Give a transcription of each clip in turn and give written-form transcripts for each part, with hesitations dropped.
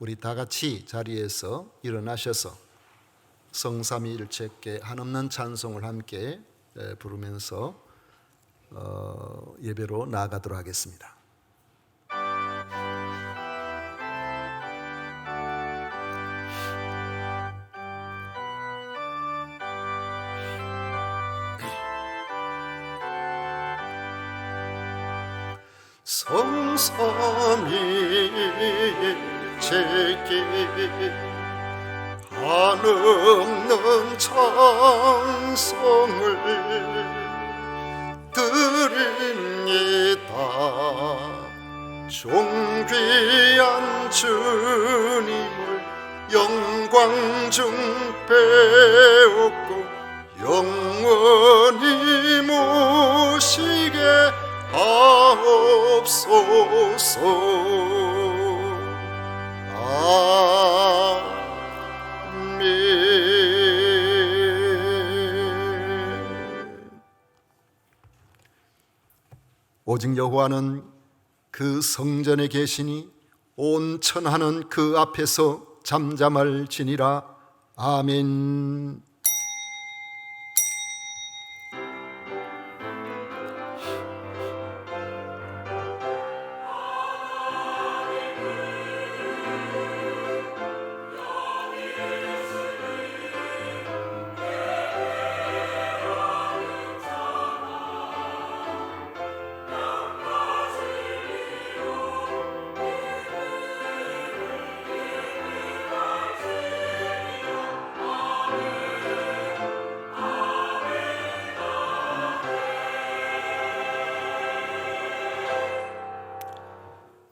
우리 다 같이 자리에서 일어나셔서 성삼위일체께 한없는 찬송을 함께 부르면서 예배로 나아가도록 하겠습니다. 성삼위일체께 한없는 찬송을 드립니다. 존귀한 주님을 영광 중 배웠고 영원히 모시게 하옵소서. 아멘. 오직 여호와는 그 성전에 계시니 온 천하는 그 앞에서 잠잠할지니라. 아멘.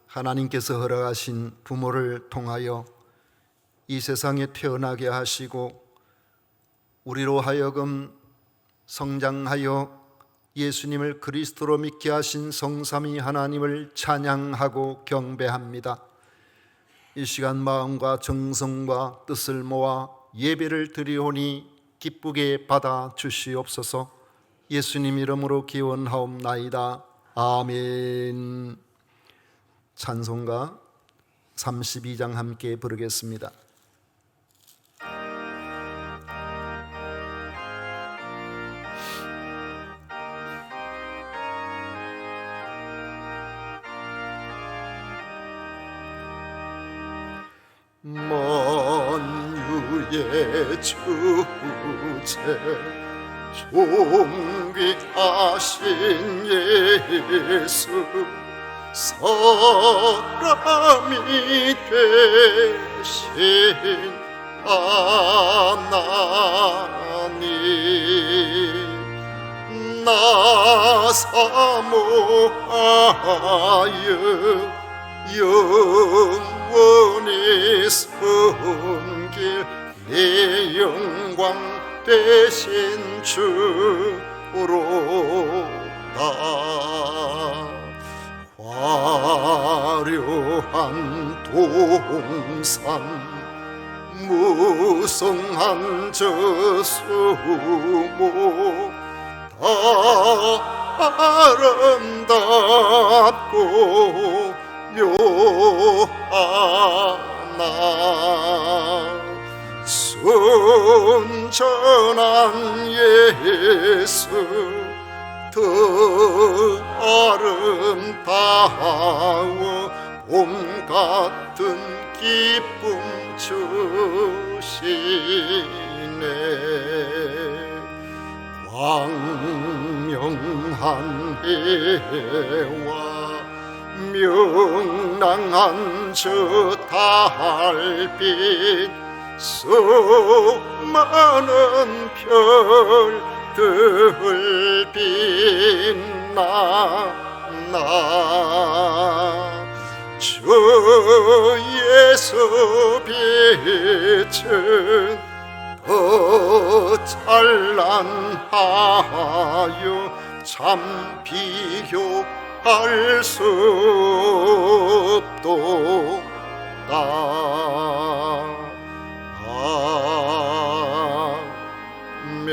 하나님께서 허락하신 부모를 통하여 이 세상에 태어나게 하시고 우리로 하여금 성장하여 예수님을 그리스도로 믿게 하신 성삼위 하나님을 찬양하고 경배합니다. 이 시간 마음과 정성과 뜻을 모아 예배를 드리오니 기쁘게 받아 주시옵소서. 예수님 이름으로 기원하옵나이다. 아멘. 찬송가 32장 함께 부르겠습니다. 만유의 주제 존귀하신 예수 사람이 되신 하나님 나 사모하여 영원히 섬길 내 영광 되신 주로다. 화려한 동산 무성한 저 수목 다 아름답고 묘하나 순전한 예수 더 아름다워 봄 같은 기쁨 주시네. 광명한 해와 명랑한 저 달빛 수많은 별들 빛나 주 예수 빛은 더 찬란하여 참 비교할 수 없도다. 아멘.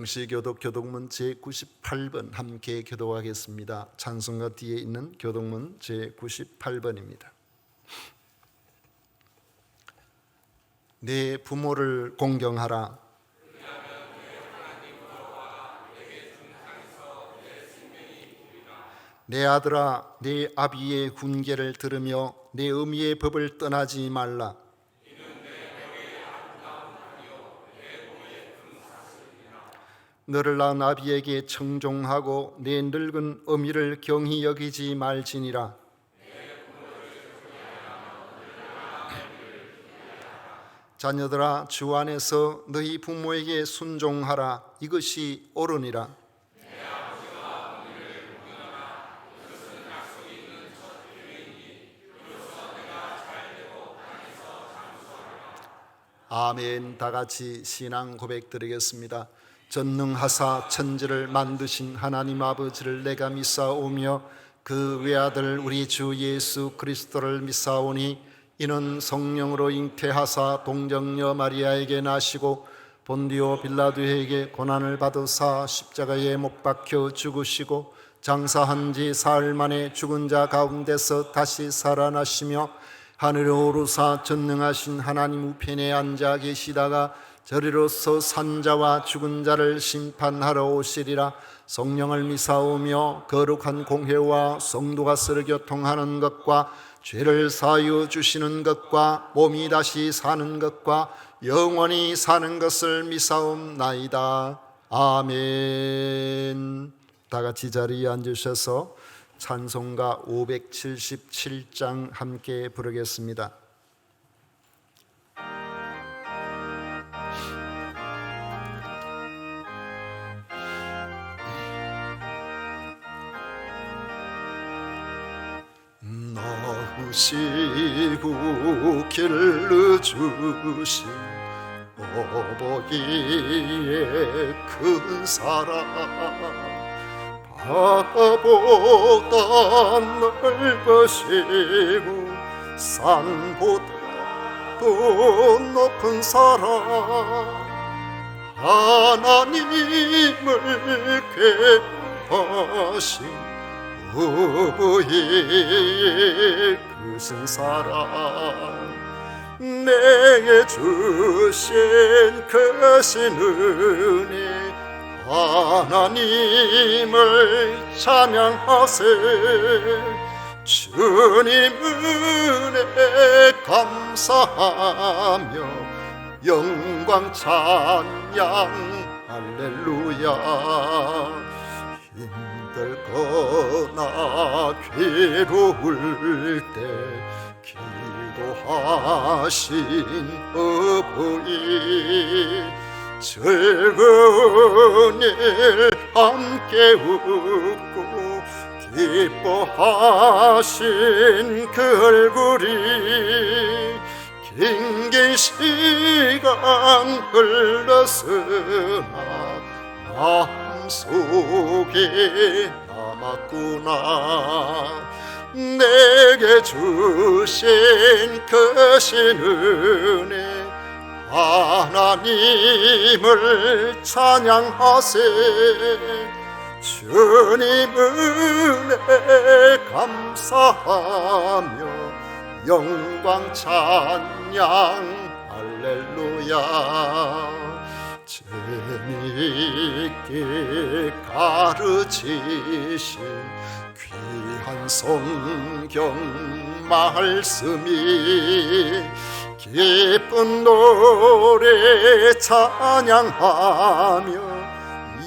영시교독 교독문 제98번 함께 교독하겠습니다. 찬송가 뒤에 있는 교독문 제98번입니다. 내 부모를 공경하라. 내 아들아, 내 아비의 훈계를 들으며 내 어미의 법을 떠나지 말라. 너를 낳은 아비에게 청종하고 내 늙은 어미를 경히 여기지 말지니라. 자녀들아, 주 안에서 너희 부모에게 순종하라. 이것이 옳으니라. 아멘. 다 같이 신앙 고백 드리겠습니다. 전능하사 천지를 만드신 하나님 아버지를 내가 믿사오며 그 외아들 우리 주 예수 그리스도를 믿사오니 이는 성령으로 잉태하사 동정녀 마리아에게 나시고 본디오 빌라도에게 고난을 받으사 십자가에 못 박혀 죽으시고 장사한 지 사흘 만에 죽은 자 가운데서 다시 살아나시며 하늘에 오르사 전능하신 하나님 우편에 앉아 계시다가 저리로서 산자와 죽은 자를 심판하러 오시리라. 성령을 믿사오며 거룩한 공회와 성도가 서로 교통하는 것과 죄를 사하여 주시는 것과 몸이 다시 사는 것과 영원히 사는 것을 믿사옵나이다. 아멘. 다 같이 자리에 앉으셔서 찬송가 577장 함께 부르겠습니다. 나으시고 길러주신 어버이의 큰 사랑 바다보다 넓으시고 산보다도 높은 사랑 하나님을 괴하신 어버이의 크신 사랑 내게 주신 크신 은혜 하나님을 찬양하세. 주님 은혜 감사하며 영광 찬양 할렐루야. 힘들거나 괴로울 때 기도하신 어버이 즐거운 일 함께 웃고 기뻐하신 그 얼굴이 긴긴 시간 흘렀으나 마음속에 남았구나. 내게 주신 크신 은혜 하나님을 찬양하세. 주님 은혜 감사하며 영광 찬양 할렐루야. 재미있게 가르치신 귀한 성경 말씀이 기쁜 노래 찬양하며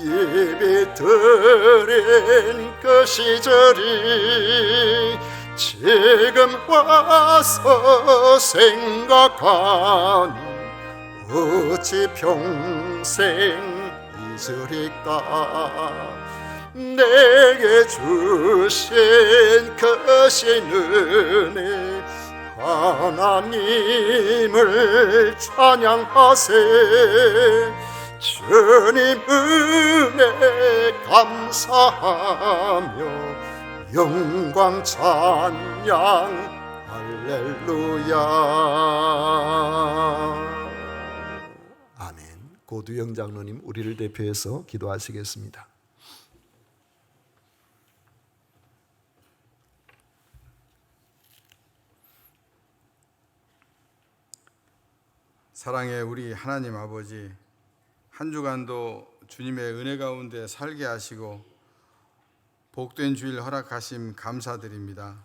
예배 드린 그 시절이 지금 와서 생각하니 어찌 평생 잊으리까. 내게 주신 크신 은혜 하나님을 찬양하세. 주님 은혜 감사하며 영광 찬양 할렐루야. 아멘. 고두영 장로님 우리를 대표해서 기도하시겠습니다. 사랑의 우리 하나님 아버지, 한 주간도 주님의 은혜 가운데 살게 하시고 복된 주일 허락하심 감사드립니다.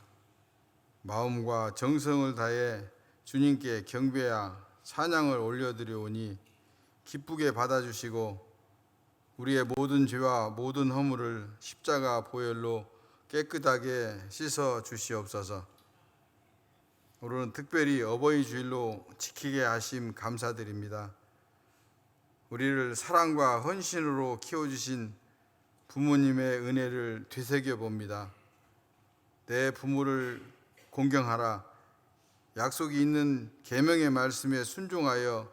마음과 정성을 다해 주님께 경배와 찬양을 올려드리오니 기쁘게 받아주시고 우리의 모든 죄와 모든 허물을 십자가 보혈로 깨끗하게 씻어 주시옵소서. 오늘은 특별히 어버이 주일로 지키게 하심 감사드립니다. 우리를 사랑과 헌신으로 키워주신 부모님의 은혜를 되새겨 봅니다. 내 부모를 공경하라. 약속이 있는 계명의 말씀에 순종하여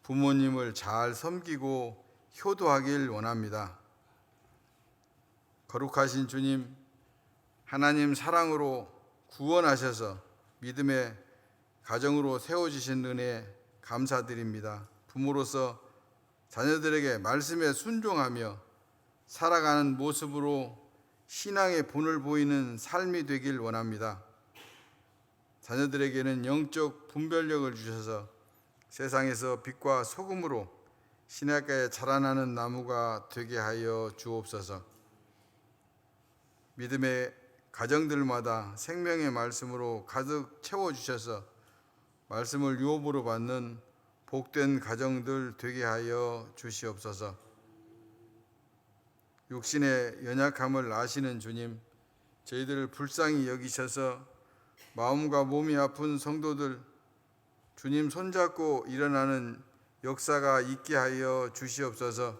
부모님을 잘 섬기고 효도하길 원합니다. 거룩하신 주님, 하나님 사랑으로 구원하셔서 믿음의 가정으로 세워주신 은혜 감사드립니다. 부모로서 자녀들에게 말씀에 순종하며 살아가는 모습으로 신앙의 본을 보이는 삶이 되길 원합니다. 자녀들에게는 영적 분별력을 주셔서 세상에서 빛과 소금으로 시냇가에 자라나는 나무가 되게 하여 주옵소서. 믿음의 가정들마다 생명의 말씀으로 가득 채워주셔서 말씀을 유업으로 받는 복된 가정들 되게 하여 주시옵소서. 육신의 연약함을 아시는 주님, 저희들을 불쌍히 여기셔서 마음과 몸이 아픈 성도들 주님 손잡고 일어나는 역사가 있게 하여 주시옵소서.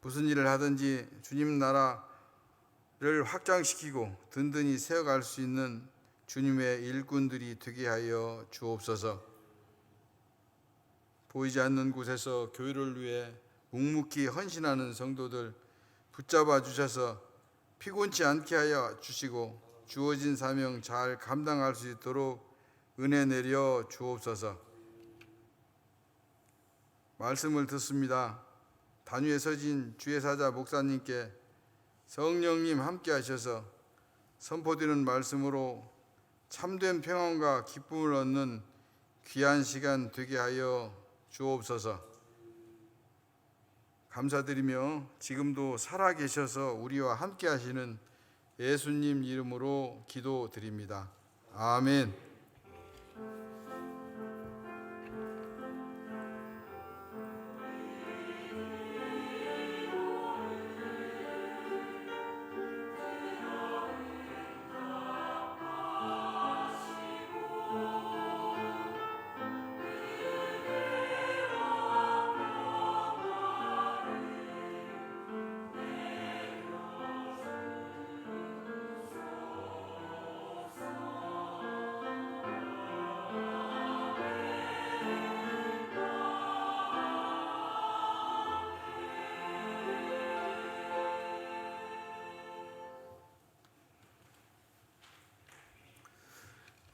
무슨 일을 하든지 주님 나라를 확장시키고 든든히 세워갈 수 있는 주님의 일꾼들이 되게 하여 주옵소서. 보이지 않는 곳에서 교회를 위해 묵묵히 헌신하는 성도들 붙잡아 주셔서 피곤치 않게 하여 주시고 주어진 사명 잘 감당할 수 있도록 은혜 내려 주옵소서. 말씀을 듣습니다. 단위에 서진 주의 사자 목사님께 성령님 함께 하셔서 선포되는 말씀으로 참된 평안과 기쁨을 얻는 귀한 시간 되게 하여 주옵소서. 감사드리며 지금도 살아계셔서 우리와 함께 하시는 예수님 이름으로 기도드립니다. 아멘.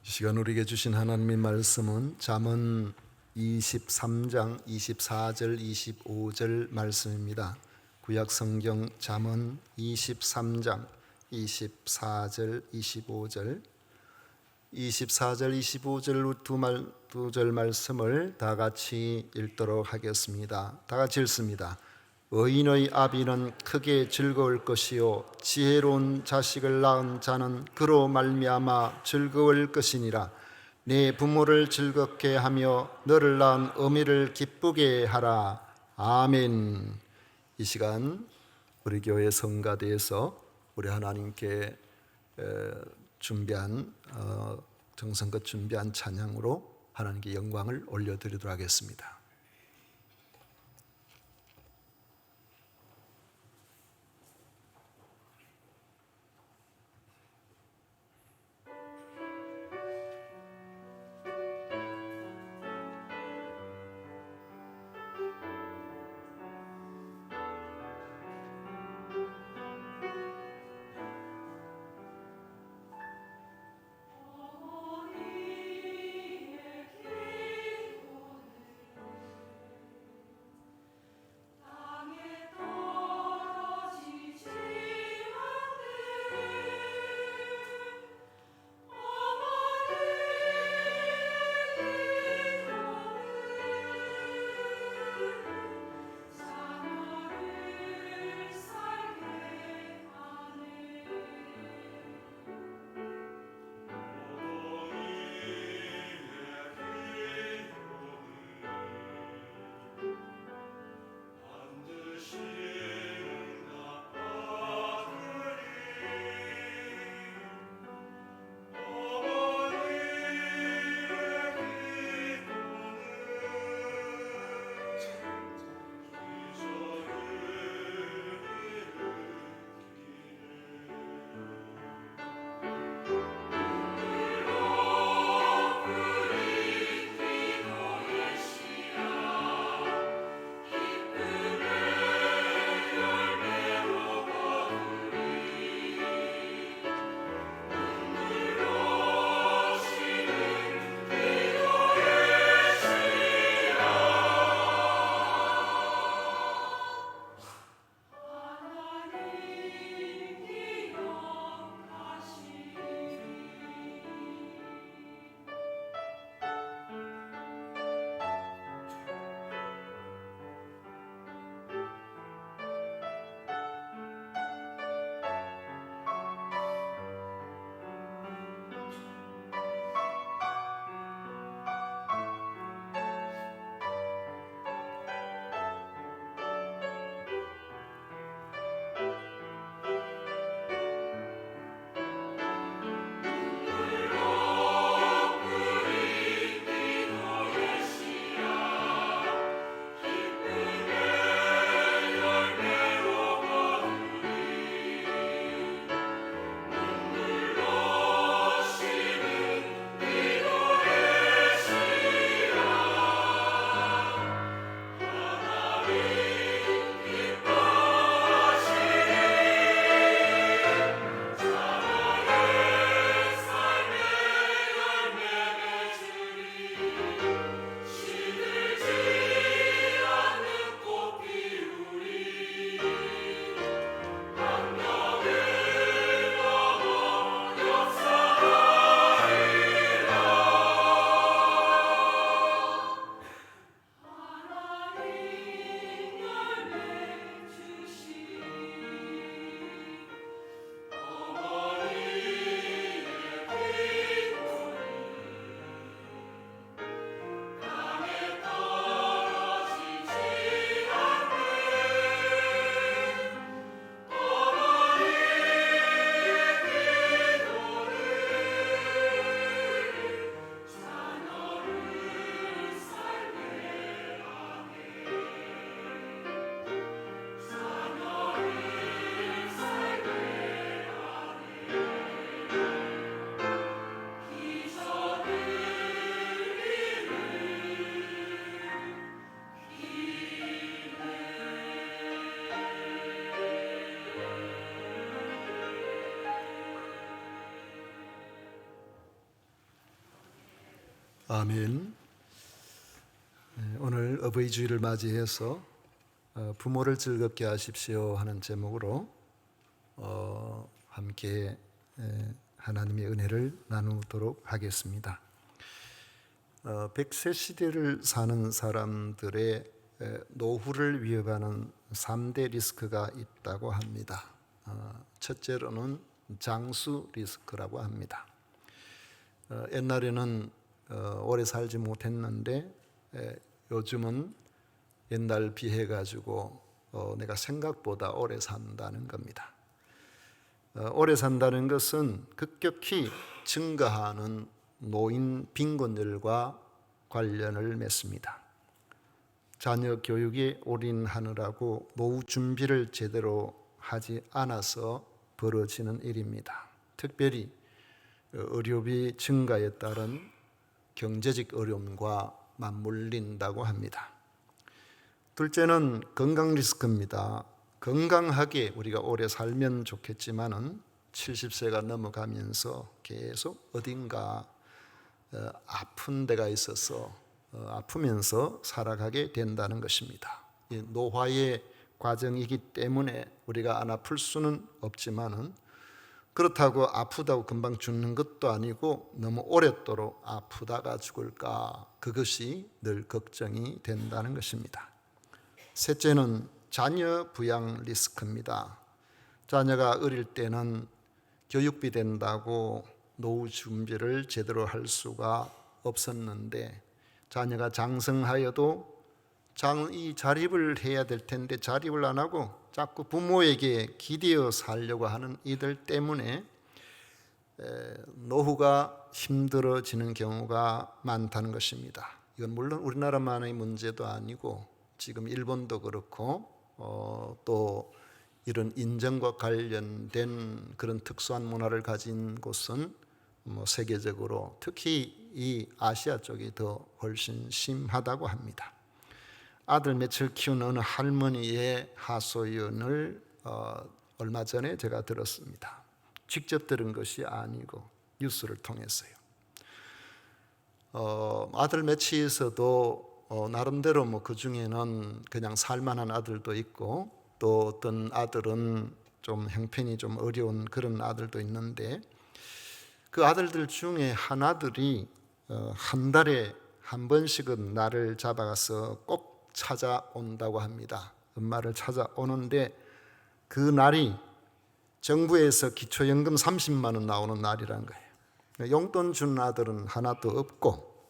이 시간 우리에게 주신 하나님의 말씀은 잠언 23장 24절 25절 말씀입니다. 구약 성경 잠언 23장 24절 25절 25절 두 절 말씀을 다 같이 읽도록 하겠습니다. 다 같이 읽습니다. 의인의 아비는 크게 즐거울 것이요 지혜로운 자식을 낳은 자는 그로 말미암아 즐거울 것이니라. 내 부모를 즐겁게 하며 너를 낳은 어미를 기쁘게 하라. 아멘. 이 시간 우리 교회 성가대에서 우리 하나님께 준비한 정성껏 준비한 찬양으로 하나님께 영광을 올려드리도록 하겠습니다. 아멘. 오늘 어버이 주일을 맞이해서 부모를 즐겁게 하십시오 하는 제목으로 함께 하나님의 은혜를 나누도록 하겠습니다. 100세 시대를 사는 사람들의 노후를 위협하는 3대 리스크가 있다고 합니다. 첫째로는 장수 리스크라고 합니다. 옛날에는 오래 살지 못했는데 요즘은 옛날 비해 가지고 내가 생각보다 오래 산다는 겁니다. 오래 산다는 것은 급격히 증가하는 노인 빈곤율과 관련을 맺습니다. 자녀 교육에 올인하느라고 노후 준비를 제대로 하지 않아서 벌어지는 일입니다. 특별히 의료비 증가에 따른 경제적 어려움과 맞물린다고 합니다. 둘째는 건강 리스크입니다. 건강하게 우리가 오래 살면 좋겠지만은 70세가 넘어가면서 계속 어딘가 아픈 데가 있어서 아프면서 살아가게 된다는 것입니다. 이 노화의 과정이기 때문에 우리가 안 아플 수는 없지만은 그렇다고 아프다고 금방 죽는 것도 아니고 너무 오랫도록 아프다가 죽을까, 그것이 늘 걱정이 된다는 것입니다. 셋째는 자녀 부양 리스크입니다. 자녀가 어릴 때는 교육비 된다고 노후 준비를 제대로 할 수가 없었는데 자녀가 장성하여도 이 자립을 해야 될 텐데 자립을 안 하고 자꾸 부모에게 기대어 살려고 하는 이들 때문에 노후가 힘들어지는 경우가 많다는 것입니다. 이건 물론 우리나라만의 문제도 아니고 지금 일본도 그렇고 또 이런 인정과 관련된 그런 특수한 문화를 가진 곳은 세계적으로 특히 이 아시아 쪽이 더 훨씬 심하다고 합니다. 아들 며칠 키우는 어느 할머니의 하소연을 얼마 전에 제가 들었습니다. 직접 들은 것이 아니고 뉴스를 통해서요. 아들 며칠에서도 나름대로 그 중에는 그냥 살만한 아들도 있고 또 어떤 아들은 좀 형편이 좀 어려운 그런 아들도 있는데 그 아들들 중에 한 아들이 한 달에 한 번씩은 나를 잡아가서 꼭 찾아온다고 합니다. 엄마를 찾아오는데 그 날이 정부에서 기초연금 30만 원 나오는 날이라는 거예요. 용돈 준 아들은 하나도 없고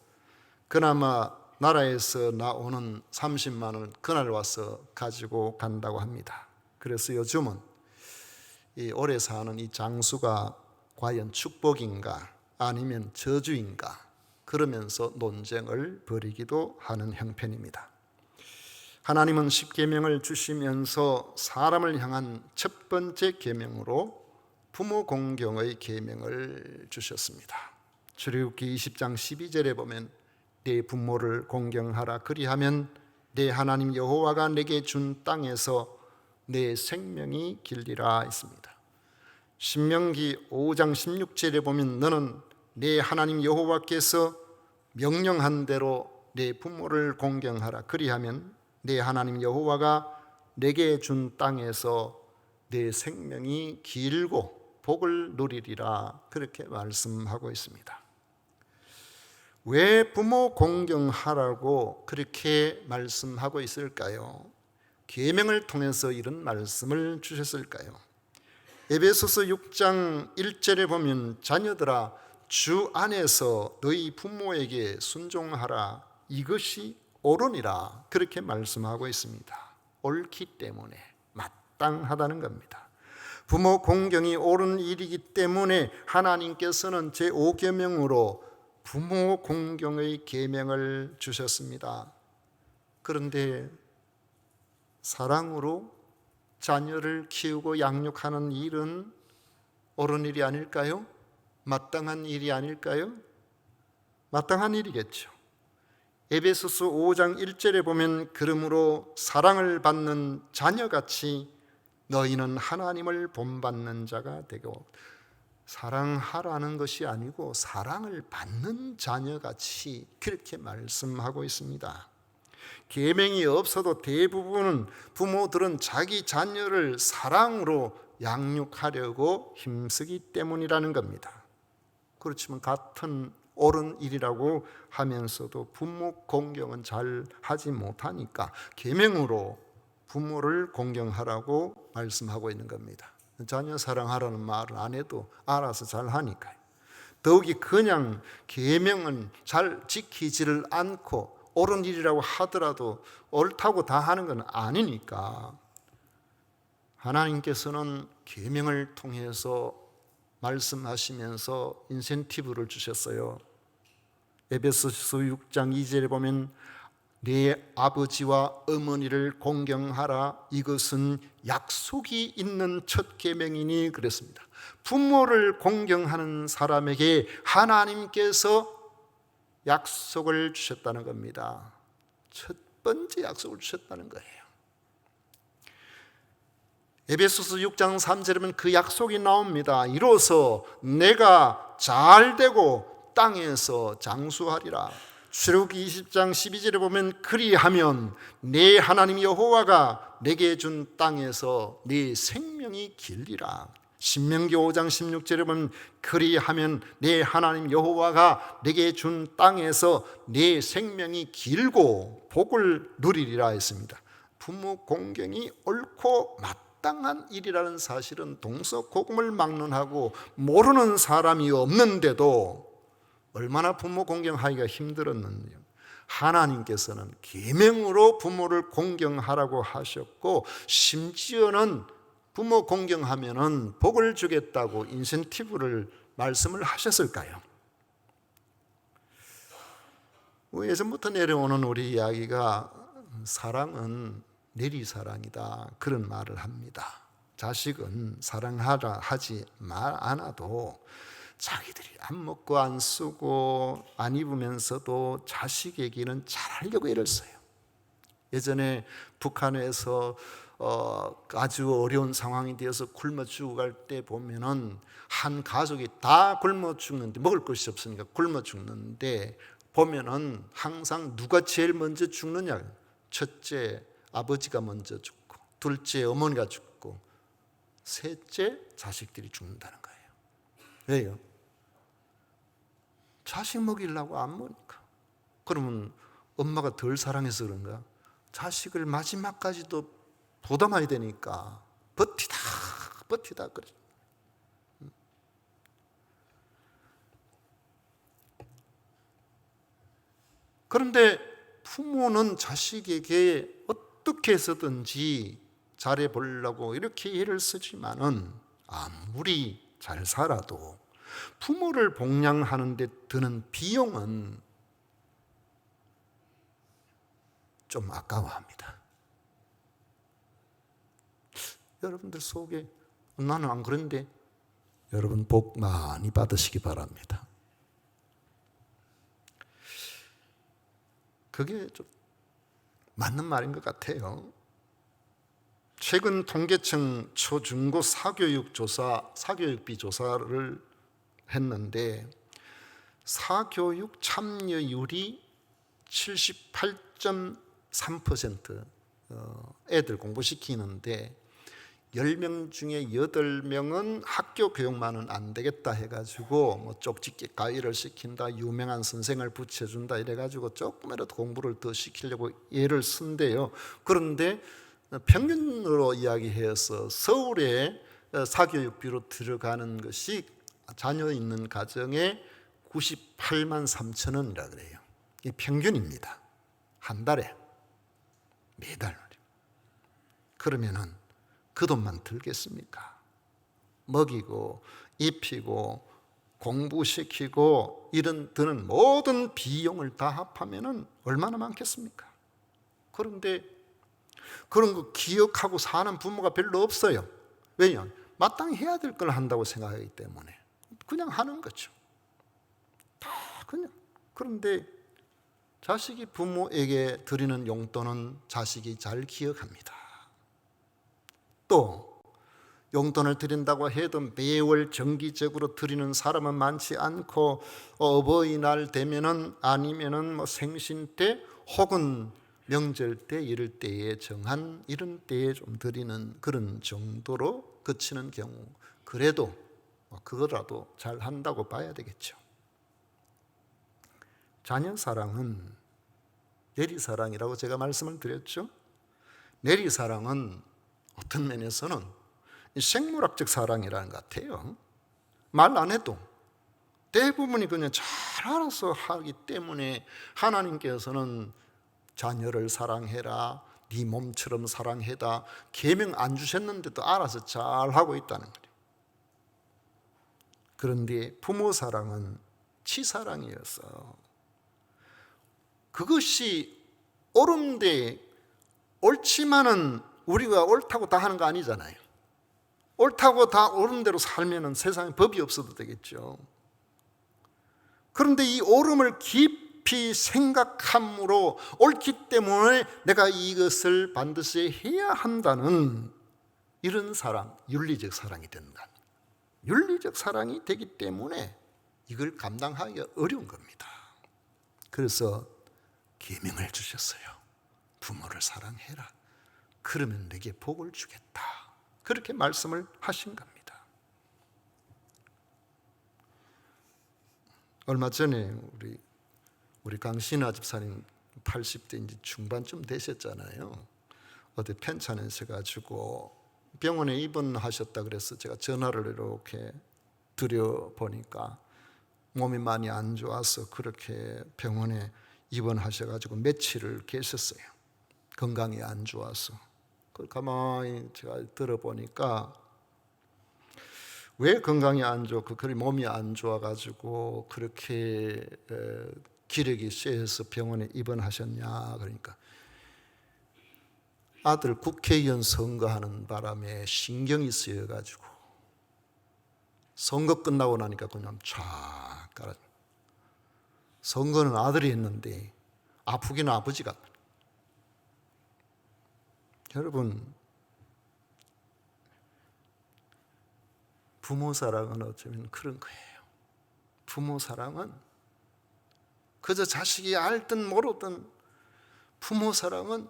그나마 나라에서 나오는 30만 원 그날 와서 가지고 간다고 합니다. 그래서 요즘은 이 오래 사는 이 장수가 과연 축복인가 아니면 저주인가 그러면서 논쟁을 벌이기도 하는 형편입니다. 하나님은 십계명을 주시면서 사람을 향한 첫 번째 계명으로 부모 공경의 계명을 주셨습니다. 출애굽기 20장 12절에 보면 내 부모를 공경하라 그리하면 내 하나님 여호와가 내게 준 땅에서 내 생명이 길리라 있습니다. 신명기 5장 16절에 보면 너는 내 하나님 여호와께서 명령한 대로 내 부모를 공경하라 그리하면 내 하나님 여호와가 내게 준 땅에서 내 생명이 길고 복을 누리리라 그렇게 말씀하고 있습니다. 왜 부모 공경하라고 그렇게 말씀하고 있을까요? 계명을 통해서 이런 말씀을 주셨을까요? 에베소서 6장 1절에 보면 자녀들아 주 안에서 너희 부모에게 순종하라 이것이 옳으니라 그렇게 말씀하고 있습니다. 옳기 때문에 마땅하다는 겁니다. 부모 공경이 옳은 일이기 때문에 하나님께서는 제5계명으로 부모 공경의 계명을 주셨습니다. 그런데 사랑으로 자녀를 키우고 양육하는 일은 옳은 일이 아닐까요? 마땅한 일이 아닐까요? 마땅한 일이겠죠. 에베소서 5장 1절에 보면 그러므로 사랑을 받는 자녀같이 너희는 하나님을 본받는 자가 되고 사랑하라는 것이 아니고 사랑을 받는 자녀같이 그렇게 말씀하고 있습니다. 계명이 없어도 대부분은 부모들은 자기 자녀를 사랑으로 양육하려고 힘쓰기 때문이라는 겁니다. 그렇지만 같은 옳은 일이라고 하면서도 부모 공경은 잘 하지 못하니까 계명으로 부모를 공경하라고 말씀하고 있는 겁니다. 자녀 사랑하라는 말은 안 해도 알아서 잘 하니까요. 더욱이 그냥 계명은 잘 지키지를 않고 옳은 일이라고 하더라도 옳다고 다 하는 건 아니니까 하나님께서는 계명을 통해서 말씀하시면서 인센티브를 주셨어요. 에베소서 6장 2절에 보면 내 아버지와 어머니를 공경하라, 이것은 약속이 있는 첫 계명이니 그랬습니다. 부모를 공경하는 사람에게 하나님께서 약속을 주셨다는 겁니다. 첫 번째 약속을 주셨다는 거예요. 에베소서 6장 3절에 보면 그 약속이 나옵니다. 이로써 내가 잘 되고 땅에서 장수하리라. 출애굽기 20장 12절에 보면 그리하면 내 하나님 여호와가 내게 준 땅에서 네 생명이 길리라. 신명기 5장 16절에 보면 그리하면 내 하나님 여호와가 내게 준 땅에서 네 생명이 길고 복을 누리리라 했습니다. 부모 공경이 옳고 마땅한 일이라는 사실은 동서고금을 막론하고 모르는 사람이 없는데도 얼마나 부모 공경하기가 힘들었는지 하나님께서는 계명으로 부모를 공경하라고 하셨고 심지어는 부모 공경하면은 복을 주겠다고 인센티브를 말씀을 하셨을까요? 예전부터 내려오는 우리 이야기가 사랑은 내리사랑이다 그런 말을 합니다. 자식은 사랑하라 하지 않아도 자기들이 안 먹고 안 쓰고 안 입으면서도 자식에게는 잘하려고 애를 써요. 예전에 북한에서 아주 어려운 상황이 되어서 굶어 죽어갈 때 보면은 한 가족이 다 굶어 죽는데 먹을 것이 없으니까 굶어 죽는데 보면은 항상 누가 제일 먼저 죽느냐? 첫째 아버지가 먼저 죽고, 둘째 어머니가 죽고, 셋째 자식들이 죽는다는 거예요. 왜요? 자식 먹이려고 안 먹으니까. 그러면 엄마가 덜 사랑해서 그런가? 자식을 마지막까지도 보담해야 되니까 버티다 그래. 그런데 부모는 자식에게 어떻게 해서든지 잘해보려고 이렇게 애를 쓰지만은 아무리 잘 살아도 부모를 복양하는 데 드는 비용은 좀 아까워합니다. 여러분들 속에 나는 안 그런데 여러분 복 많이 받으시기 바랍니다. 그게 좀 맞는 말인 것 같아요. 최근 통계청 초중고 사교육비 조사를 했는데 사교육 참여율이 78.3% 애들 공부시키는데 10명 중에 8명은 학교 교육만은 안 되겠다 해가지고 뭐 쪽집게 가위를 시킨다, 유명한 선생을 붙여준다 이래가지고 조금이라도 공부를 더 시키려고 애를 쓴대요. 그런데 평균으로 이야기해서 서울에 사교육비로 들어가는 것이 자녀 있는 가정에 98만 3천 원이라 그래요. 이 평균입니다. 한 달에 매달. 그러면은 그 돈만 들겠습니까? 먹이고 입히고 공부시키고 이런 드는 모든 비용을 다 합하면은 얼마나 많겠습니까? 그런데 그런 거 기억하고 사는 부모가 별로 없어요. 왜냐? 마땅히 해야 될 걸 한다고 생각하기 때문에 그냥 하는 거죠. 다 그냥. 그런데 자식이 부모에게 드리는 용돈은 자식이 잘 기억합니다. 또 용돈을 드린다고 해도 매월 정기적으로 드리는 사람은 많지 않고 어버이날 되면은 아니면은 뭐 생신 때 혹은 명절 때 이럴 때에 정한 이런 때에 좀 드리는 그런 정도로 그치는 경우, 그래도 그거라도 잘 한다고 봐야 되겠죠. 자녀 사랑은 내리사랑이라고 제가 말씀을 드렸죠. 내리사랑은 어떤 면에서는 생물학적 사랑이라는 것 같아요. 말 안 해도 대부분이 그냥 잘 알아서 하기 때문에 하나님께서는 자녀를 사랑해라, 네 몸처럼 사랑해라 계명 안 주셨는데도 알아서 잘 하고 있다는 거예요. 그런데 부모 사랑은 치사랑이어서 그것이 옳은데 옳지만은 우리가 옳다고 다 하는 거 아니잖아요. 옳다고 다 옳은 대로 살면은 세상에 법이 없어도 되겠죠. 그런데 이 옳음을 깊이 생각함으로 옳기 때문에 내가 이것을 반드시 해야 한다는 이런 사랑, 윤리적 사랑이 된다. 윤리적 사랑이 되기 때문에 이걸 감당하기가 어려운 겁니다. 그래서 계명을 주셨어요. 부모를 사랑해라. 그러면 내게 복을 주겠다. 그렇게 말씀을 하신 겁니다. 얼마 전에 우리 강신아 집사님 80대 이제 중반쯤 되셨잖아요. 어디 편찮으셔가지고 병원에 입원하셨다 그래서 제가 전화를 이렇게 드려보니까 몸이 많이 안 좋아서 그렇게 병원에 입원하셔가지고 며칠을 계셨어요. 건강이 안 좋아서. 가만히 제가 들어보니까 왜 건강이 안 좋고 그리 몸이 안 좋아가지고 그렇게 기력이 쇠해서 병원에 입원하셨냐 그러니까 아들 국회의원 선거하는 바람에 신경이 쓰여가지고 선거 끝나고 나니까 그냥 쫙 깔아. 선거는 아들이 했는데 아프기는 아버지가. 여러분, 부모 사랑은 어쩌면 그런 거예요. 부모 사랑은 그저 자식이 알든 모르든 부모 사랑은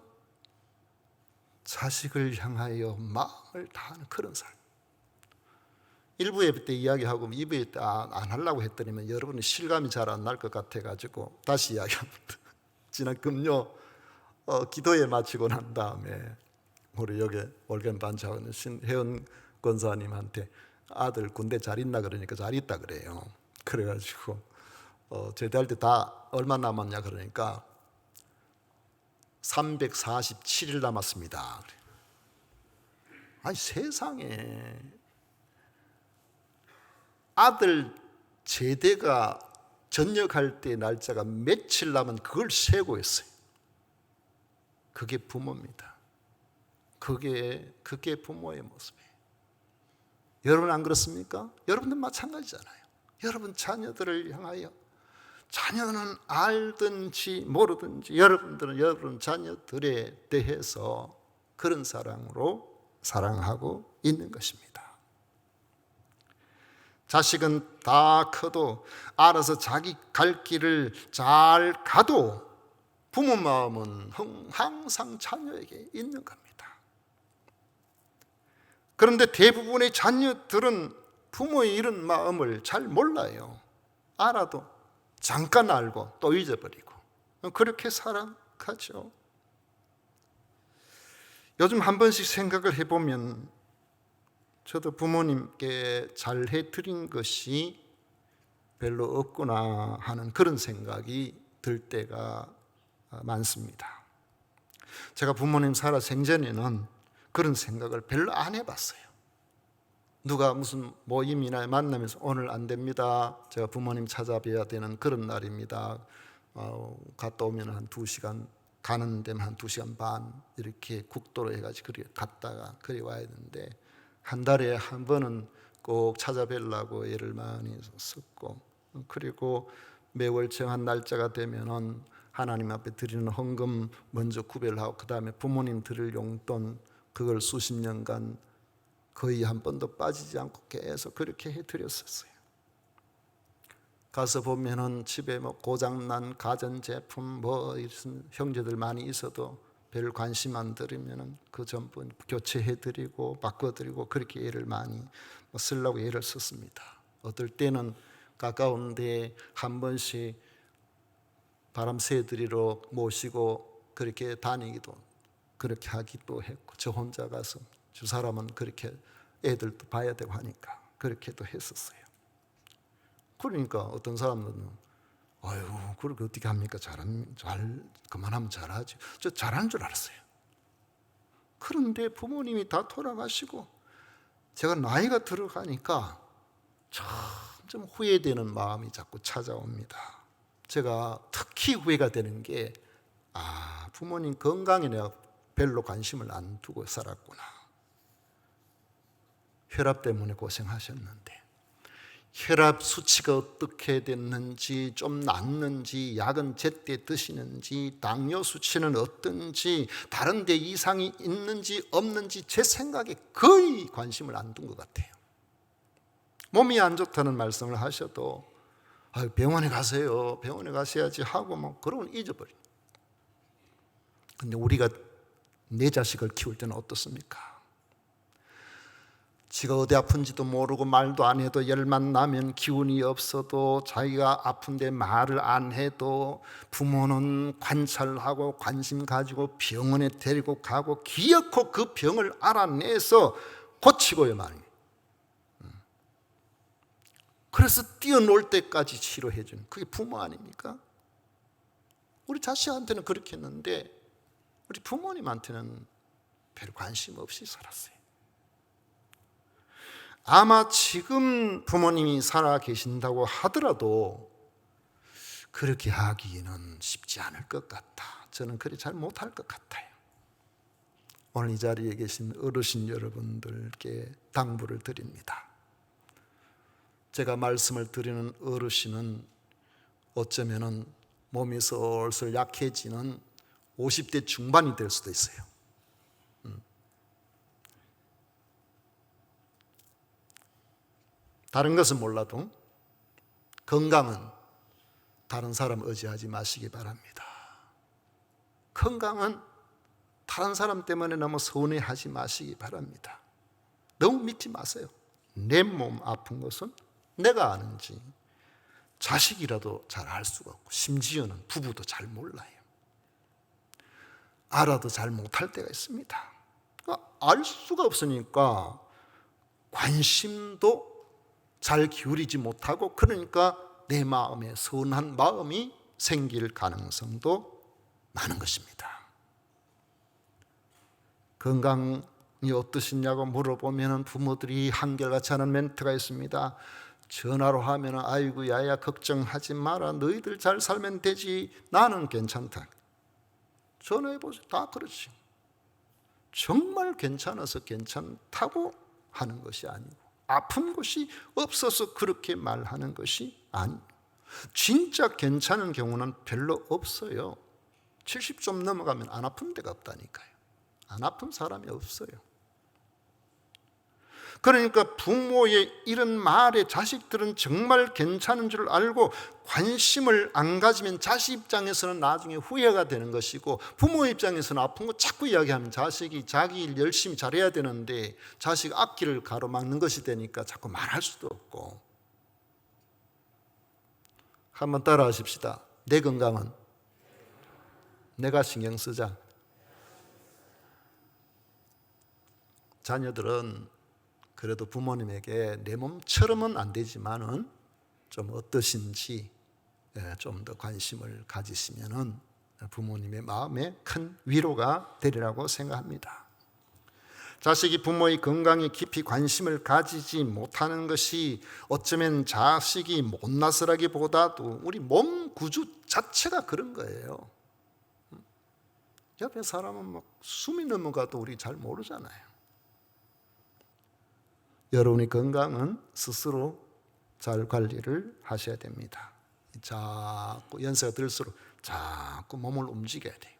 자식을 향하여 마음을 다하는 그런 삶. 1부에 때 이야기하고 2부에 때 안 하려고 했더니만 여러분이 실감이 잘 안 날 것 같아가지고 다시 이야기합니다. 지난 금요 기도회 마치고 난 다음에 우리 여기 월간 반차하고 있는 신혜원 권사님한테 아들 군대 잘 있나 그러니까 잘 있다 그래요. 그래가지고 제대할 때 다 얼마 남았냐 그러니까 347일 남았습니다. 아니 세상에 아들 제대가 전역할 때 날짜가 며칠 남은 그걸 세고 있어요. 그게 부모입니다. 그게 부모의 모습이에요. 여러분 안 그렇습니까? 여러분들 마찬가지잖아요. 여러분 자녀들을 향하여 자녀는 알든지 모르든지 여러분들은 여러분 자녀들에 대해서 그런 사랑으로 사랑하고 있는 것입니다. 자식은 다 커도 알아서 자기 갈 길을 잘 가도 부모 마음은 항상 자녀에게 있는 겁니다. 그런데 대부분의 자녀들은 부모의 이런 마음을 잘 몰라요. 알아도 잠깐 알고 또 잊어버리고 그렇게 살아가죠. 요즘 한 번씩 생각을 해보면 저도 부모님께 잘해드린 것이 별로 없구나 하는 그런 생각이 들 때가 많습니다. 제가 부모님 살아 생전에는 그런 생각을 별로 안 해봤어요. 누가 무슨 모임이나 만나면서 오늘 안 됩니다. 제가 부모님 찾아뵈야 되는 그런 날입니다. 갔다 오면 한 2시간, 가는 데만 한 2시간 반 이렇게 국도로 해가지고 그렇게 갔다가 그리 와야 되는데 한 달에 한 번은 꼭 찾아뵈려고 애를 많이 썼고 그리고 매월 정한 날짜가 되면은 하나님 앞에 드리는 헌금 먼저 구별하고 그 다음에 부모님 드릴 용돈 그걸 수십 년간 거의 한 번도 빠지지 않고 계속 그렇게 해드렸었어요. 가서 보면은 집에 뭐 고장난 가전제품 뭐 형제들 많이 있어도 별 관심 안 들으면은 그 전부 교체해드리고 바꿔드리고 그렇게 애를 많이 쓰려고 애를 썼습니다. 어떨 때는 가까운데 한 번씩 바람 쐬드리러 모시고 그렇게 다니기도 그렇게 하기도 했고, 저 혼자 가서 저 사람은 그렇게 애들도 봐야 되고 하니까 그렇게도 했었어요. 그러니까 어떤 사람들은 아유 그렇게 어떻게 합니까? 그만하면 잘하지. 저 잘하는 줄 알았어요. 그런데 부모님이 다 돌아가시고 제가 나이가 들어가니까 점점 후회되는 마음이 자꾸 찾아옵니다. 제가 특히 후회가 되는 게 부모님 건강에 내가 별로 관심을 안 두고 살았구나. 혈압 때문에 고생하셨는데 혈압 수치가 어떻게 됐는지, 좀 낮는지, 약은 제때 드시는지, 당뇨 수치는 어떤지, 다른 데 이상이 있는지 없는지 제 생각에 거의 관심을 안 둔 것 같아요. 몸이 안 좋다는 말씀을 하셔도 병원에 가세요, 병원에 가셔야지 하고 뭐 그러면 잊어버려요. 근데 우리가 내 자식을 키울 때는 어떻습니까? 지가 어디 아픈지도 모르고 말도 안 해도 열만 나면 기운이 없어도 자기가 아픈데 말을 안 해도 부모는 관찰하고 관심 가지고 병원에 데리고 가고 기어코 그 병을 알아내서 고치고요 말이에요. 그래서 뛰어놀 때까지 치료해 주는 그게 부모 아닙니까? 우리 자식한테는 그렇게 했는데 우리 부모님한테는 별 관심 없이 살았어요. 아마 지금 부모님이 살아 계신다고 하더라도 그렇게 하기는 쉽지 않을 것 같다. 저는 그리 잘 못할 것 같아요. 오늘 이 자리에 계신 어르신 여러분들께 당부를 드립니다. 제가 말씀을 드리는 어르신은 어쩌면 몸이 슬슬 약해지는 50대 중반이 될 수도 있어요. 다른 것은 몰라도 건강은 다른 사람 의지하지 마시기 바랍니다. 건강은 다른 사람 때문에 너무 서운해하지 마시기 바랍니다. 너무 믿지 마세요. 내 몸 아픈 것은 내가 아는지 자식이라도 잘 알 수가 없고 심지어는 부부도 잘 몰라요. 알아도 잘 못할 때가 있습니다. 그러니까 알 수가 없으니까 관심도 잘 기울이지 못하고 그러니까 내 마음에 서운한 마음이 생길 가능성도 많은 것입니다. 건강이 어떠시냐고 물어보면 부모들이 한결같이 하는 멘트가 있습니다. 전화로 하면 아이고 야야 걱정하지 마라, 너희들 잘 살면 되지, 나는 괜찮다. 전화해보세요. 다 그렇지. 정말 괜찮아서 괜찮다고 하는 것이 아니고 아픈 것이 없어서 그렇게 말하는 것이 아니고 진짜 괜찮은 경우는 별로 없어요. 70 좀 넘어가면 안 아픈 데가 없다니까요. 안 아픈 사람이 없어요. 그러니까 부모의 이런 말에 자식들은 정말 괜찮은 줄 알고 관심을 안 가지면 자식 입장에서는 나중에 후회가 되는 것이고 부모 입장에서는 아픈 거 자꾸 이야기하면 자식이 자기 일 열심히 잘해야 되는데 자식 앞길을 가로막는 것이 되니까 자꾸 말할 수도 없고. 한번 따라 하십시다. 내 건강은 내가 신경 쓰자. 자녀들은 그래도 부모님에게 내 몸처럼은 안 되지만은 좀 어떠신지 좀 더 관심을 가지시면은 부모님의 마음에 큰 위로가 되리라고 생각합니다. 자식이 부모의 건강에 깊이 관심을 가지지 못하는 것이 어쩌면 자식이 못나서라기보다도 우리 몸 구조 자체가 그런 거예요. 옆에 사람은 막 숨이 넘어가도 우리 잘 모르잖아요. 여러분의 건강은 스스로 잘 관리를 하셔야 됩니다. 자꾸 연세가 들수록 자꾸 몸을 움직여야 돼요.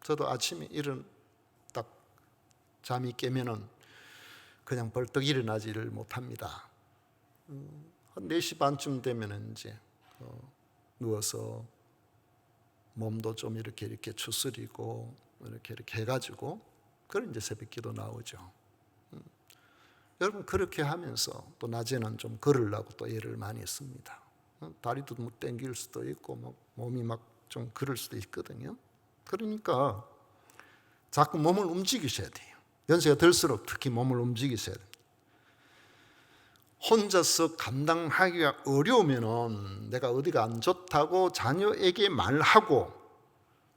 저도 아침에 딱 잠이 깨면은 그냥 벌떡 일어나지를 못합니다. 한 4시 반쯤 되면 이제 누워서 몸도 좀 이렇게 추스리고 이렇게 해가지고 그런 이제 새벽기도 나오죠. 여러분 그렇게 하면서 또 낮에는 좀 걸으려고 또 애를 많이 씁니다. 다리도 뭐 땡길 수도 있고 뭐 몸이 막 좀 그럴 수도 있거든요. 그러니까 자꾸 몸을 움직이셔야 돼요. 연세가 들수록 특히 몸을 움직이셔야 돼요. 혼자서 감당하기가 어려우면은 내가 어디가 안 좋다고 자녀에게 말하고,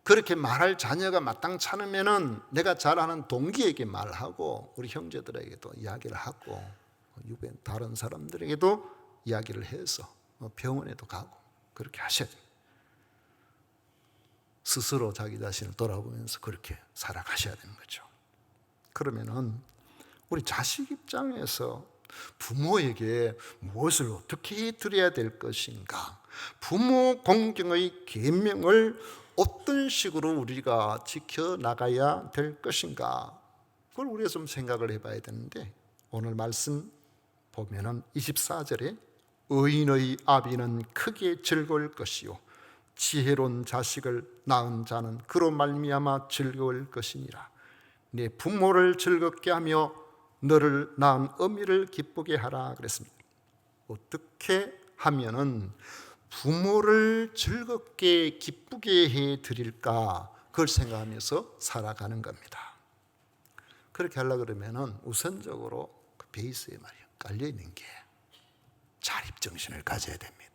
그렇게 말할 자녀가 마땅치 않으면은 내가 잘 아는 동기에게 말하고, 우리 형제들에게도 이야기를 하고, 유변 다른 사람들에게도 이야기를 해서 병원에도 가고 그렇게 하셔야 돼요. 스스로 자기 자신을 돌아보면서 그렇게 살아가셔야 되는 거죠. 그러면은 우리 자식 입장에서 부모에게 무엇을 어떻게 드려야 될 것인가, 부모 공경의 계명을 어떤 식으로 우리가 지켜나가야 될 것인가, 그걸 우리가 좀 생각을 해봐야 되는데, 오늘 말씀 보면은 24절에 의인의 아비는 크게 즐거울 것이요 지혜로운 자식을 낳은 자는 그로 말미암아 즐거울 것이니라. 내 부모를 즐겁게 하며 너를 낳은 어미를 기쁘게 하라 그랬습니다. 어떻게 하면은 부모를 즐겁게 기쁘게 해 드릴까, 그걸 생각하면서 살아가는 겁니다. 그렇게 하려고 그러면은 우선적으로 그 베이스에 말이에요, 깔려 있는 게 자립정신을 가져야 됩니다.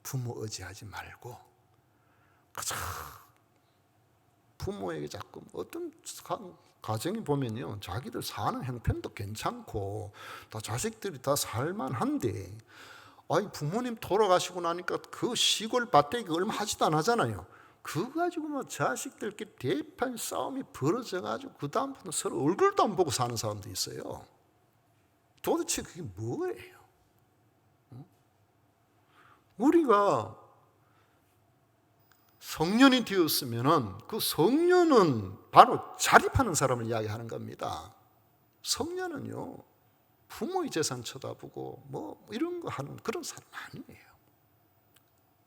부모 의지하지 말고 부모에게 자꾸, 어떤 가정이 보면요, 자기들 사는 형편도 괜찮고 다 자식들이 다 살만한데, 아니 부모님 돌아가시고 나니까 그 시골 밭대기 얼마 하지도 안 하잖아요. 그거 가지고 뭐 자식들끼리 대판 싸움이 벌어져가지고 그 다음부터 서로 얼굴도 안 보고 사는 사람도 있어요. 도대체 그게 뭐예요? 우리가 성년이 되었으면은 그 성년은 바로 자립하는 사람을 이야기하는 겁니다. 성년은요, 부모의 재산 쳐다보고 뭐 이런 거 하는 그런 사람 아니에요.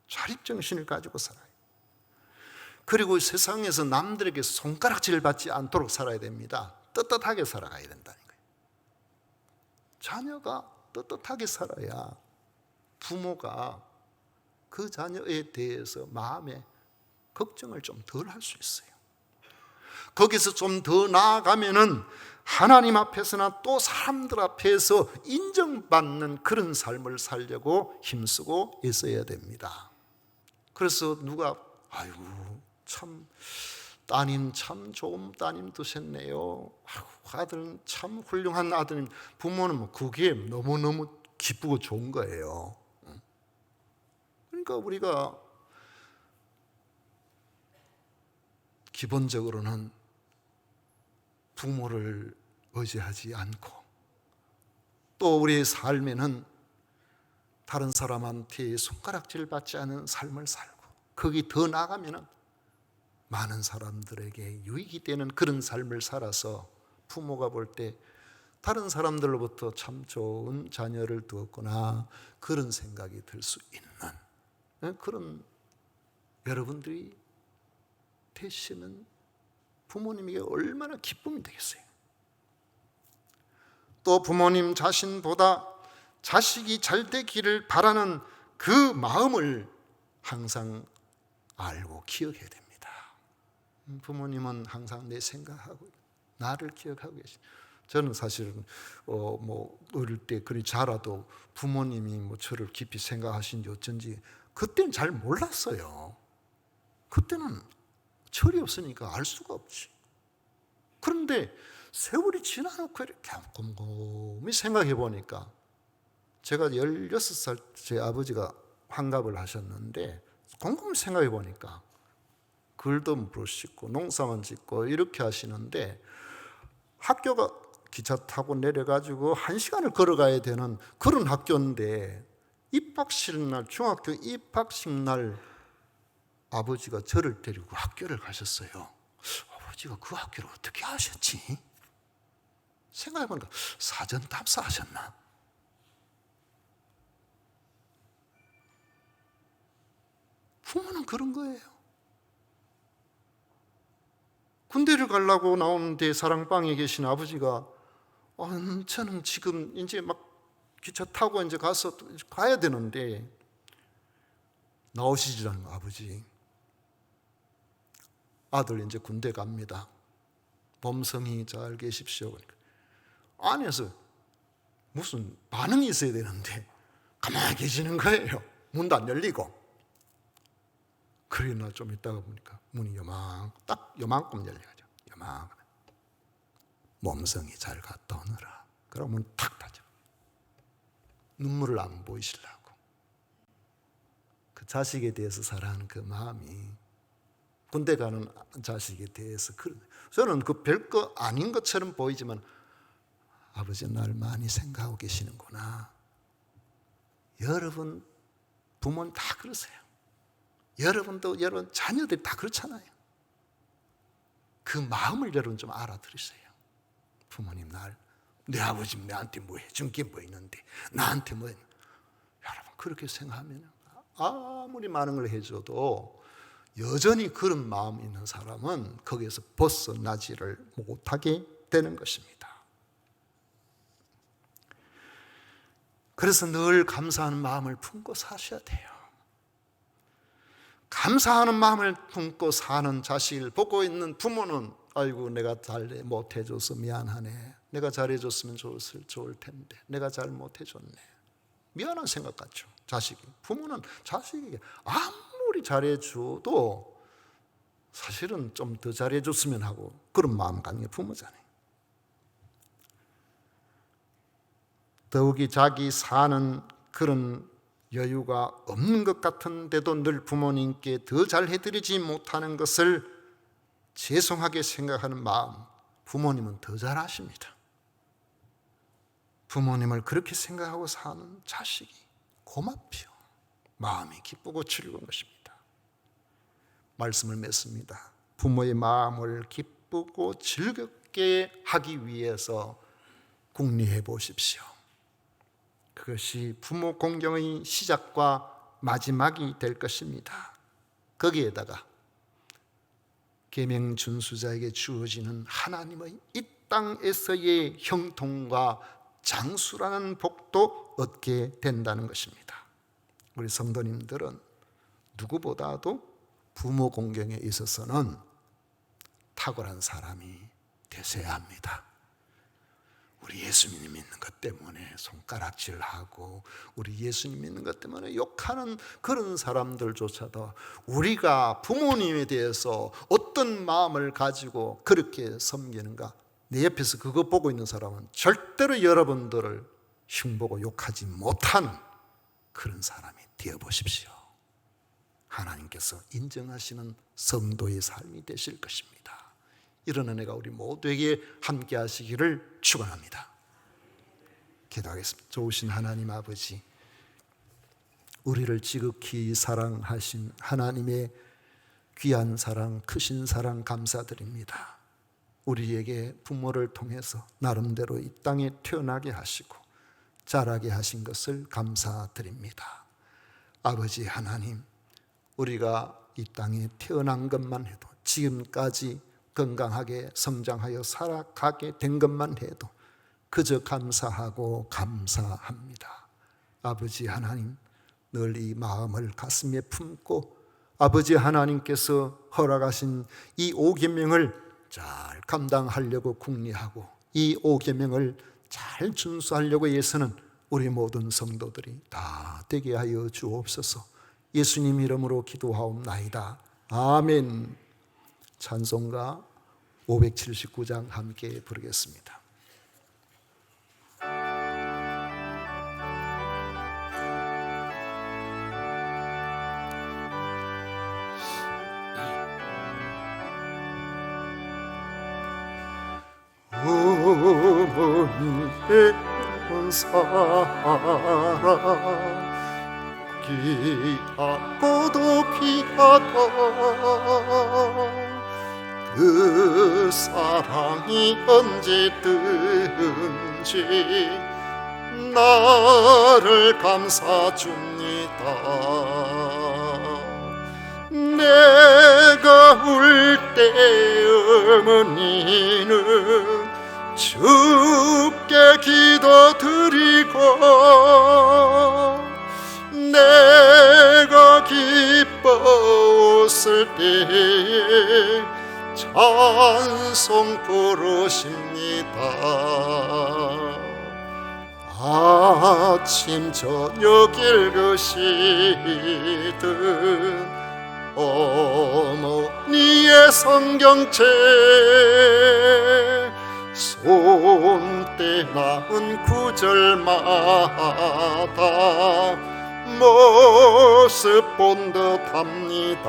자립정신을 가지고 살아요. 그리고 세상에서 남들에게 손가락질 받지 않도록 살아야 됩니다. 떳떳하게 살아가야 된다는 거예요. 자녀가 떳떳하게 살아야 부모가 그 자녀에 대해서 마음에 걱정을 좀 덜 할 수 있어요. 거기서 좀 더 나아가면은 하나님 앞에서나 또 사람들 앞에서 인정받는 그런 삶을 살려고 힘쓰고 있어야 됩니다. 그래서 누가 아이고 참 따님 참 좋은 따님 두셨네요, 아들은 참 훌륭한 아드님, 부모는 뭐 그게 너무너무 기쁘고 좋은 거예요. 그러니까 우리가 기본적으로는 부모를 의지하지 않고, 또 우리의 삶에는 다른 사람한테 손가락질 받지 않은 삶을 살고, 거기 더 나가면은 많은 사람들에게 유익이 되는 그런 삶을 살아서 부모가 볼 때 다른 사람들로부터 참 좋은 자녀를 두었구나, 그런 생각이 들 수 있는 그런 여러분들이 되시면 부모님에게 얼마나 기쁨이 되겠어요. 또 부모님 자신보다 자식이 잘 되기를 바라는 그 마음을 항상 알고 기억해야 됩니다. 부모님은 항상 내 생각하고 나를 기억하고 계십니다. 저는 사실은 뭐 어릴 때 그리 자라도 부모님이 뭐 저를 깊이 생각하신지 어쩐지 그때는 잘 몰랐어요. 그때는 철이 없으니까 알 수가 없지. 그런데 세월이 지나놓고 이렇게 곰곰이 생각해 보니까, 제가 16살 제 아버지가 환갑을 하셨는데 곰곰이 생각해 보니까 글도 부르시고 농사만 짓고 이렇게 하시는데, 학교가 기차 타고 내려가지고 1시간을 걸어가야 되는 그런 학교인데, 입학식 날, 중학교 입학식 날 아버지가 저를 데리고 학교를 가셨어요. 아버지가 그 학교를 어떻게 하셨지? 생각해보니까 사전 답사하셨나? 부모는 그런 거예요. 군대를 가려고 나오는데 사랑방에 계신 아버지가 저는 지금 이제 막 기차 타고 이제 가서 가야 되는데 나오시지 않는 아버지. 아들 이제 군대 갑니다. 범성이 잘 계십시오. 그러니까 안에서 무슨 반응이 있어야 되는데 가만히 계시는 거예요. 문도 안 열리고. 그러나 좀 있다가 보니까 문이 딱 요만큼 열려가지고 요만큼. 몸성이 잘 갔다 오느라. 그러면 탁 닫혀. 눈물을 안 보이시려고. 그 자식에 대해서 사랑하는 그 마음이 군대 가는 자식에 대해서 저는 그 별거 아닌 것처럼 보이지만 아버지 날 많이 생각하고 계시는구나. 여러분 부모는 다 그러세요. 여러분도 여러분 자녀들이 다 그렇잖아요. 그 마음을 여러분 좀 알아들으세요. 부모님 내 아버지 내한테 뭐 해준 게 뭐 있는데 나한테 뭐 여러분 그렇게 생각하면 아무리 많은 걸 해줘도 여전히 그런 마음이 있는 사람은 거기에서 벗어나지를 못하게 되는 것입니다. 그래서 늘 감사하는 마음을 품고 사셔야 돼요. 감사하는 마음을 품고 사는 자식을 보고 있는 부모는 아이고 내가 잘 못해줘서 미안하네. 내가 잘해줬으면 좋을 텐데 내가 잘 못해줬네. 미안한 생각 같죠. 자식이. 부모는 자식에게 아무리 잘해줘도 사실은 좀 더 잘해줬으면 하고 그런 마음 갖는 게 부모잖아요. 더욱이 자기 사는 그런 여유가 없는 것 같은데도 늘 부모님께 더 잘해드리지 못하는 것을 죄송하게 생각하는 마음, 부모님은 더 잘아십니다. 부모님을 그렇게 생각하고 사는 자식이 고맙죠. 마음이 기쁘고 즐거운 것입니다. 말씀을 맺습니다. 부모의 마음을 기쁘고 즐겁게 하기 위해서 궁리해 보십시오. 그것이 부모 공경의 시작과 마지막이 될 것입니다. 거기에다가 계명 준수자에게 주어지는 하나님의 이 땅에서의 형통과 장수라는 복도 얻게 된다는 것입니다. 우리 성도님들은 누구보다도 부모 공경에 있어서는 탁월한 사람이 되셔야 합니다. 우리 예수님 믿는 것 때문에 손가락질하고 우리 예수님 믿는 것 때문에 욕하는 그런 사람들조차도 우리가 부모님에 대해서 어떤 마음을 가지고 그렇게 섬기는가, 내 옆에서 그거 보고 있는 사람은 절대로 여러분들을 흉보고 욕하지 못하는 그런 사람이 되어보십시오. 하나님께서 인정하시는 성도의 삶이 되실 것입니다. 이런 은혜가 우리 모두에게 함께 하시기를 축원합니다. 기도하겠습니다. 좋으신 하나님 아버지, 우리를 지극히 사랑하신 하나님의 귀한 사랑, 크신 사랑 감사드립니다. 우리에게 부모를 통해서 나름대로 이 땅에 태어나게 하시고 자라게 하신 것을 감사드립니다. 아버지 하나님, 우리가 이 땅에 태어난 것만 해도 지금까지 건강하게 성장하여 살아가게 된 것만 해도 그저 감사하고 감사합니다. 아버지 하나님, 늘 이 마음을 가슴에 품고 아버지 하나님께서 허락하신 이 5계명을 잘 감당하려고 궁리하고 이 5계명을 잘 준수하려고 해서는 우리 모든 성도들이 다 되게 하여 주옵소서. 예수님 이름으로 기도하옵나이다. 아멘. 찬송가 579장 함께 부르겠습니다. 어머니의 사랑 귀하고도 귀하다. 그 사랑이 언제든지 나를 감싸줍니다. 내가 울 때 어머니는 주께 기도드리고, 내가 기뻐 웃을 때에 찬송 부르십니다. 아침 저녁 읽으시듯 어머니의 성경책 손때 나은 구절마다 모습 본 듯합니다.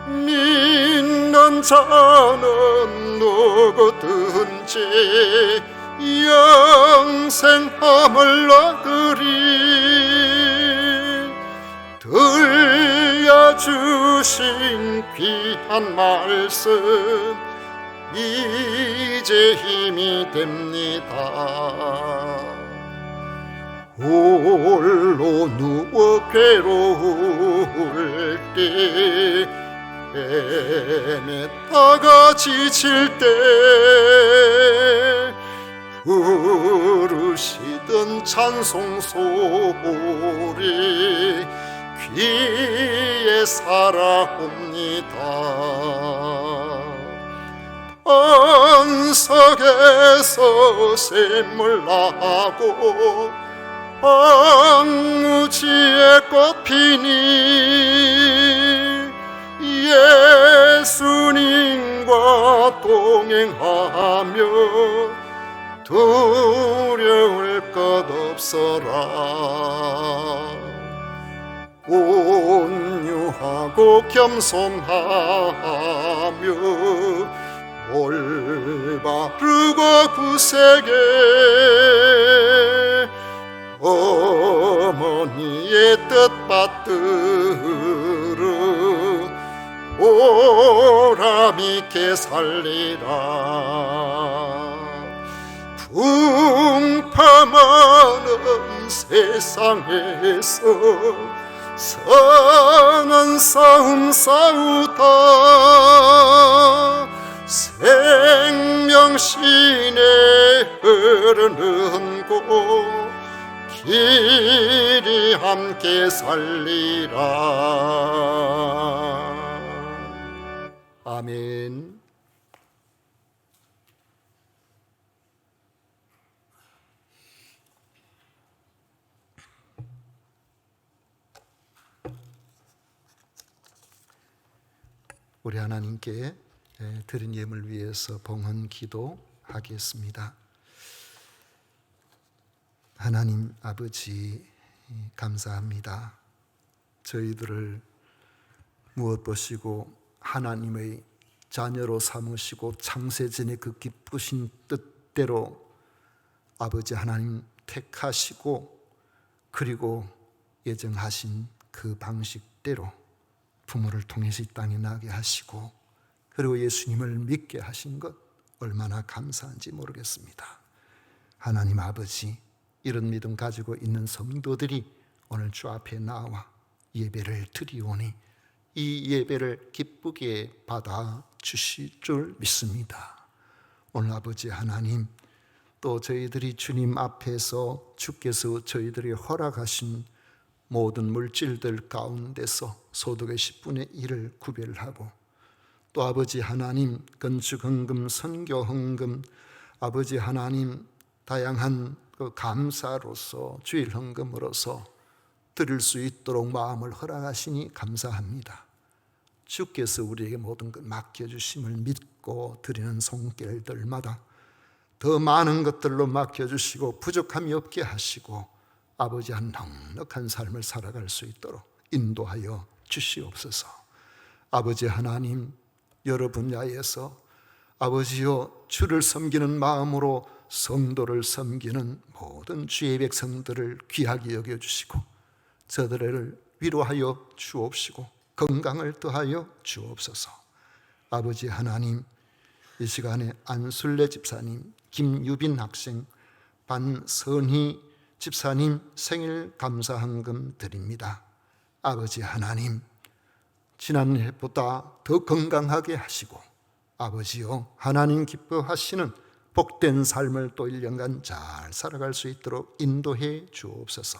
믿는 자는 누구든지 영생함을 얻으리. 들려주신 귀한 말씀 이제 힘이 됩니다. 홀로 누워 괴로울 때, 헤맸다가 지칠 때 부르시던 찬송 소리 귀에 살아옵니다. 안석에서 샘물 나고 황무지에 꽃 피니 예수님과 동행하며 두려울 것 없어라. 온유하고 겸손하며 올바르고 구세게 어머니의 뜻 받들어 보람있게 살리라. 풍파많은 세상에서 선한 싸움 싸우다 생명신에 흐르는 곳 길이 함께 살리라. 아멘. 우리 하나님께 드린 예물 위해서 봉헌 기도하겠습니다. 하나님 아버지, 감사합니다. 저희들을 무엇 보시고 하나님의 자녀로 삼으시고 창세전에 그 기쁘신 뜻대로 아버지 하나님 택하시고 그리고 예정하신 그 방식대로 부모를 통해서 이 땅에 나게 하시고 그리고 예수님을 믿게 하신 것 얼마나 감사한지 모르겠습니다. 하나님 아버지, 이런 믿음 가지고 있는 성도들이 오늘 주 앞에 나와 예배를 드리오니 이 예배를 기쁘게 받아 주실 줄 믿습니다. 오늘 아버지 하나님, 또 저희들이 주님 앞에서 주께서 저희들이 허락하신 모든 물질들 가운데서 소득의 10분의 1을 구별하고 또 아버지 하나님 건축헌금, 선교헌금, 아버지 하나님 다양한 그 감사로서 주일헌금으로서 드릴 수 있도록 마음을 허락하시니 감사합니다. 주께서 우리에게 모든 걸 맡겨주심을 믿고 드리는 손길들마다 더 많은 것들로 맡겨주시고 부족함이 없게 하시고 아버지 한 넉넉한 삶을 살아갈 수 있도록 인도하여 주시옵소서. 아버지 하나님, 여러 분야에서 아버지여 주를 섬기는 마음으로 성도를 섬기는 모든 주의 백성들을 귀하게 여겨주시고 저들을 위로하여 주옵시고 건강을 더하여 주옵소서. 아버지 하나님, 이 시간에 안술래 집사님, 김유빈 학생, 반선희 집사님 생일 감사헌금 드립니다. 아버지 하나님, 지난해보다 더 건강하게 하시고 아버지요, 하나님 기뻐하시는 복된 삶을 또 1년간 잘 살아갈 수 있도록 인도해 주옵소서.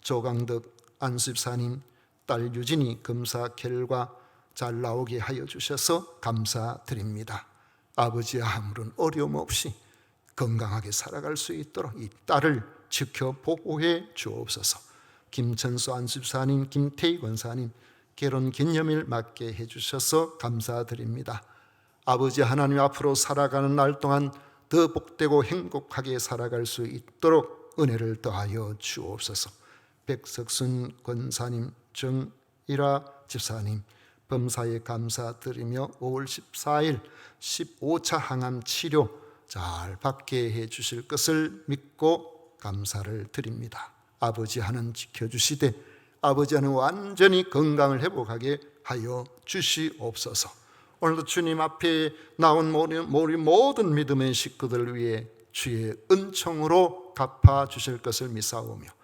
조강덕 안수집사님 딸 유진이 검사 결과 잘 나오게 하여 주셔서 감사드립니다. 아버지의 아무런 어려움 없이 건강하게 살아갈 수 있도록 이 딸을 지켜 보호해 주옵소서. 김천수 안수집사님, 김태희 권사님 결혼 기념일 맞게 해주셔서 감사드립니다. 아버지 하나님, 앞으로 살아가는 날 동안 더 복되고 행복하게 살아갈 수 있도록 은혜를 더하여 주옵소서. 백석순 권사님, 정일아 집사님 범사에 감사드리며 5월 14일 15차 항암 치료 잘 받게 해 주실 것을 믿고 감사를 드립니다. 아버지 하나님 지켜주시되 아버지 하나님 완전히 건강을 회복하게 하여 주시옵소서. 오늘도 주님 앞에 나온 우리 모든 믿음의 식구들을 위해 주의 은총으로 갚아주실 것을 믿사오며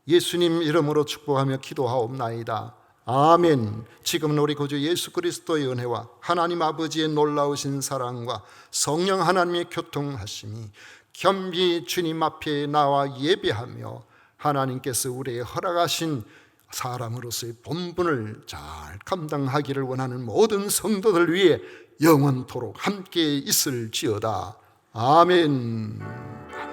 예수님 이름으로 축복하며 기도하옵나이다. 아멘. 지금은 우리 구주 예수 그리스도의 은혜와 하나님 아버지의 놀라우신 사랑과 성령 하나님의 교통하심이 겸비 주님 앞에 나와 예배하며 하나님께서 우리에게 허락하신 사람으로서의 본분을 잘 감당하기를 원하는 모든 성도들 위해 영원토록 함께 있을지어다. 아멘.